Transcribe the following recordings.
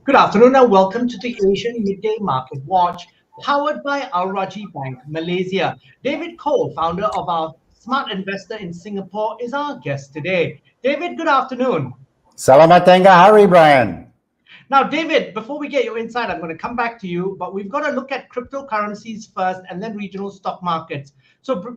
Good afternoon and welcome to the Asian Midday Market Watch, powered by our Rajhi Bank, Malaysia. David Kuo, founder of our Smart Investor in Singapore, is our guest today. David, good afternoon. Selamat tengah hari, Brian. Now, David, before we get your insight, I'm going to come back to you, but we've got to look at cryptocurrencies first and then regional stock markets. So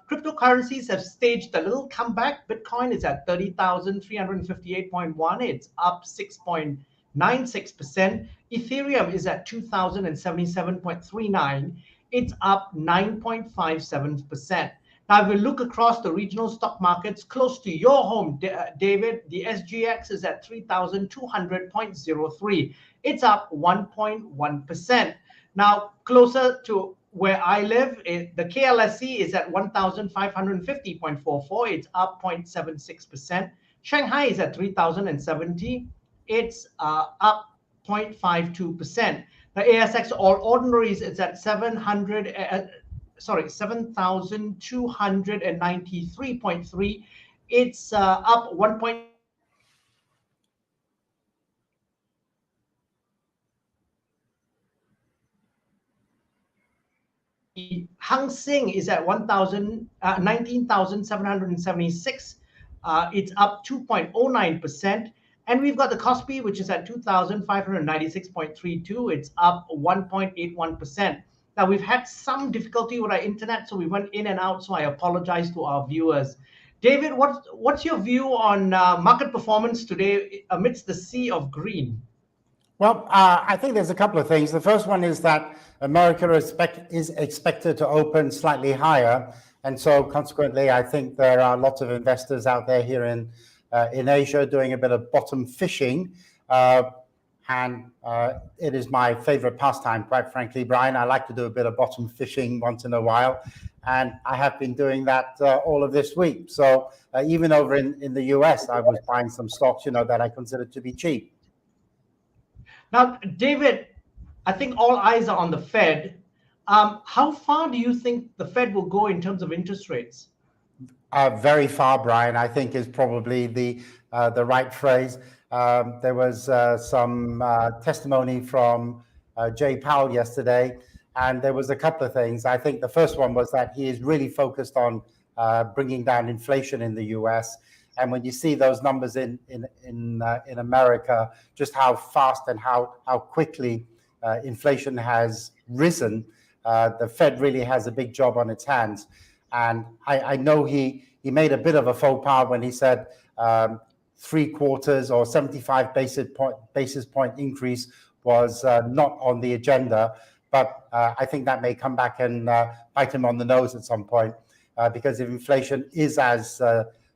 cryptocurrencies have staged a little comeback. Bitcoin is at 30,358.1. It's up 6.96%. Ethereum is at 2,077.39. It's up 9.57%. Now, if we look across the regional stock markets close to your home, David, the SGX is at 3,200.03. It's up 1.1%. Now, closer to where I live, the KLSE is at 1,550.44. It's up 0.76%. Shanghai is at 3,070. It's up 0.52%. The ASX All Ordinaries is at 7,293.3. It's up 1. Hang Seng is at 19,776. It's up 2.09%. And we've got the Kospi, which is at 2,596.32. It's up 1.81%. Now, we've had some difficulty with our internet, so we went in and out, so I apologize to our viewers. David, what's your view on market performance today amidst the sea of green? Well, I think there's a couple of things. The first one is that America is expected to open slightly higher. And so consequently, I think there are lots of investors out there here in Asia doing a bit of bottom fishing. And it is my favorite pastime, quite frankly, Brian. I like to do a bit of bottom fishing once in a while. And I have been doing that all of this week. So even over in the US, I was buying some stocks, that I consider to be cheap. Now, David, I think all eyes are on the Fed. How far do you think the Fed will go in terms of interest rates? Very far, Brian, I think is probably the right phrase. There was some testimony from Jay Powell yesterday, and there was a couple of things. I think the first one was that he is really focused on bringing down inflation in the US. And when you see those numbers in America, just how fast and how quickly inflation has risen, the Fed really has a big job on its hands. And I know he made a bit of a faux pas when he said 3/4 or 75 basis point increase was not on the agenda. But I think that may come back and bite him on the nose at some point, because if inflation is as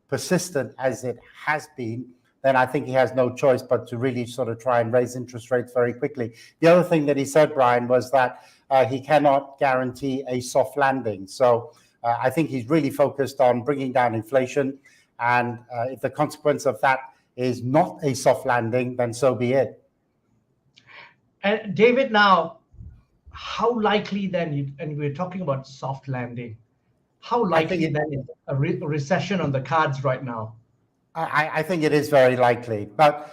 persistent as it has been, then I think he has no choice but to really sort of try and raise interest rates very quickly. The other thing that he said, Brian, was that he cannot guarantee a soft landing. So I think he's really focused on bringing down inflation. And if the consequence of that is not a soft landing, then so be it. And David, now, how likely then, and we're talking about soft landing, how likely then is a recession on the cards right now? I think it is very likely. But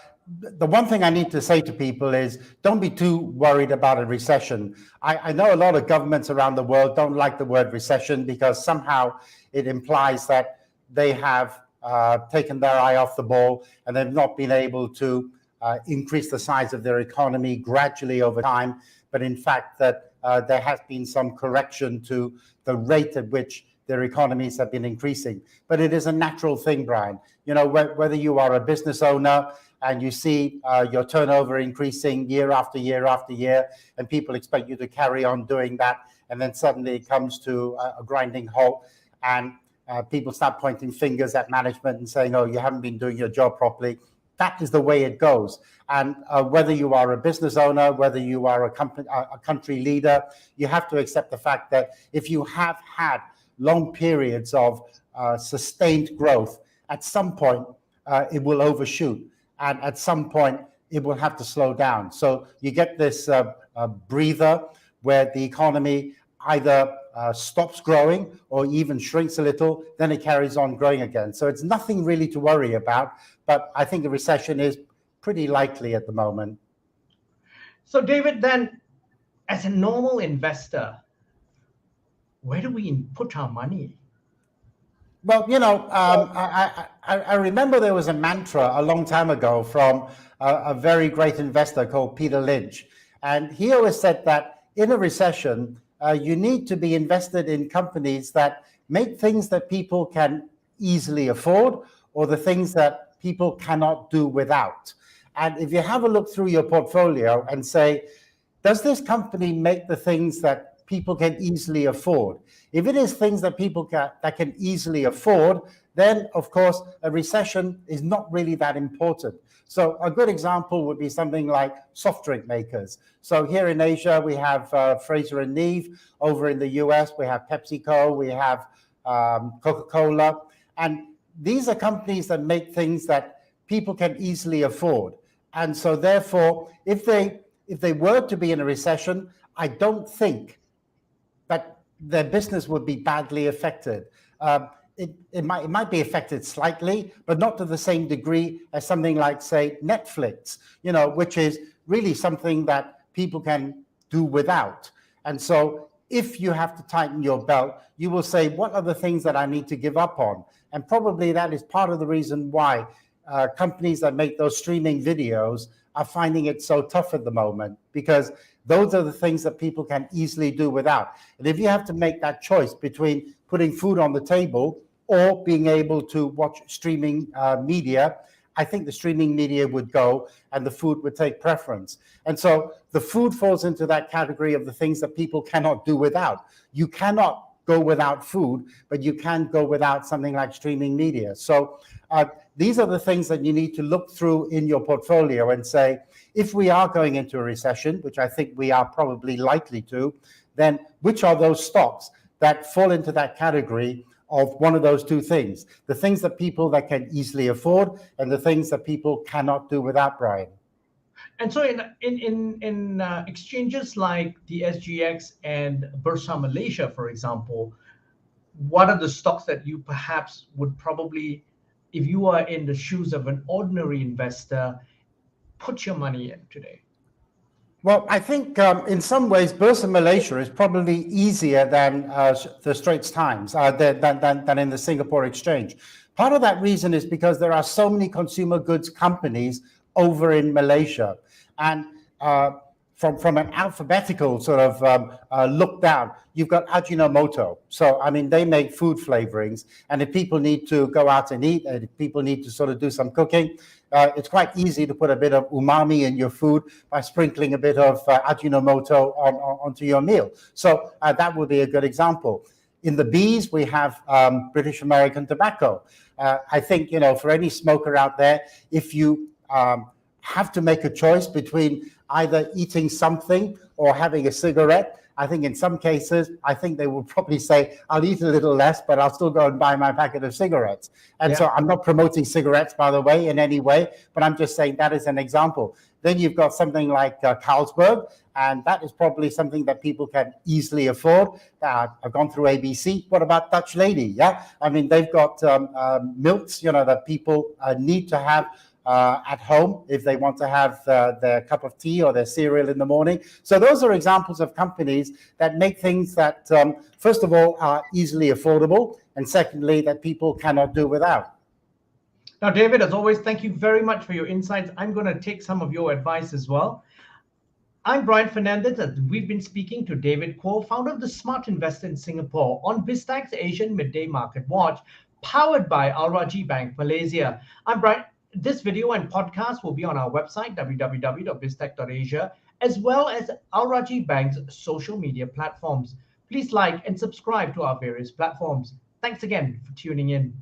the one thing I need to say to people is don't be too worried about a recession. I know a lot of governments around the world don't like the word recession because somehow it implies that they have taken their eye off the ball and they've not been able to increase the size of their economy gradually over time. But in fact, that there has been some correction to the rate at which their economies have been increasing. But it is a natural thing, Brian. Whether you are a business owner and you see your turnover increasing year after year after year, and people expect you to carry on doing that, and then suddenly it comes to a grinding halt, and people start pointing fingers at management and saying, "Oh, you haven't been doing your job properly." That is the way it goes. And whether you are a business owner, whether you are a country leader, you have to accept the fact that if you have had long periods of sustained growth, at some point it will overshoot, and at some point it will have to slow down. So you get this breather where the economy either stops growing or even shrinks a little, then it carries on growing again. So it's nothing really to worry about, but I think a recession is pretty likely at the moment. So, David, then, as a normal investor, where do we put our money? Well, I remember there was a mantra a long time ago from a very great investor called Peter Lynch. And he always said that in a recession, you need to be invested in companies that make things that people can easily afford or the things that people cannot do without. And if you have a look through your portfolio and say, does this company make the things that people can easily afford? If it is things that people that can easily afford, then of course a recession is not really that important. So a good example would be something like soft drink makers. So here in Asia, we have Fraser and Neave. Over in the US, we have PepsiCo, we have Coca-Cola. And these are companies that make things that people can easily afford. And so therefore, if they were to be in a recession, I don't think that their business would be badly affected. It might be affected slightly, but not to the same degree as something like, say, Netflix, which is really something that people can do without. And so if you have to tighten your belt, you will say, what are the things that I need to give up on? And probably that is part of the reason why companies that make those streaming videos are finding it so tough at the moment, because those are the things that people can easily do without. And if you have to make that choice between putting food on the table or being able to watch streaming media, I think the streaming media would go and the food would take preference. And so the food falls into that category of the things that people cannot do without. You cannot go without food, but you can go without something like streaming media. So these are the things that you need to look through in your portfolio and say, if we are going into a recession, which I think we are probably likely to, then which are those stocks that fall into that category of one of those two things, the things that people that can easily afford and the things that people cannot do without, Brian. And so in exchanges like the SGX and Bursa Malaysia, for example, what are the stocks that you perhaps would probably, if you are in the shoes of an ordinary investor, put your money in today? Well, I think in some ways, Bursa Malaysia is probably easier than the Straits Times, than in the Singapore Exchange. Part of that reason is because there are so many consumer goods companies over in Malaysia. And from an alphabetical sort of look down, you've got Ajinomoto. So, I mean, they make food flavorings. And if people need to go out and eat, and if people need to sort of do some cooking, it's quite easy to put a bit of umami in your food by sprinkling a bit of Ajinomoto onto your meal. So that would be a good example. In the Bs, we have British American Tobacco. I think, for any smoker out there, if you have to make a choice between either eating something or having a cigarette, I think in some cases, I think they will probably say, I'll eat a little less, but I'll still go and buy my packet of cigarettes. And so I'm not promoting cigarettes, by the way, in any way, but I'm just saying that is an example. Then you've got something like Carlsberg, and that is probably something that people can easily afford. I've gone through ABC. What about Dutch Lady? Yeah, I mean, they've got milks, that people need to have at home if they want to have their cup of tea or their cereal in the morning. So those are examples of companies that make things that, first of all, are easily affordable, and secondly, that people cannot do without. Now, David, as always, thank you very much for your insights. I'm going to take some of your advice as well. I'm Brian Fernandez, and we've been speaking to David Kuo, founder of the Smart Investor in Singapore, on Biztech's Asian Midday Market Watch, powered by Rajhi Bank Malaysia. I'm Brian. This video and podcast will be on our website, www.biztech.asia, as well as Rajhi Bank's social media platforms. Please like and subscribe to our various platforms. Thanks again for tuning in.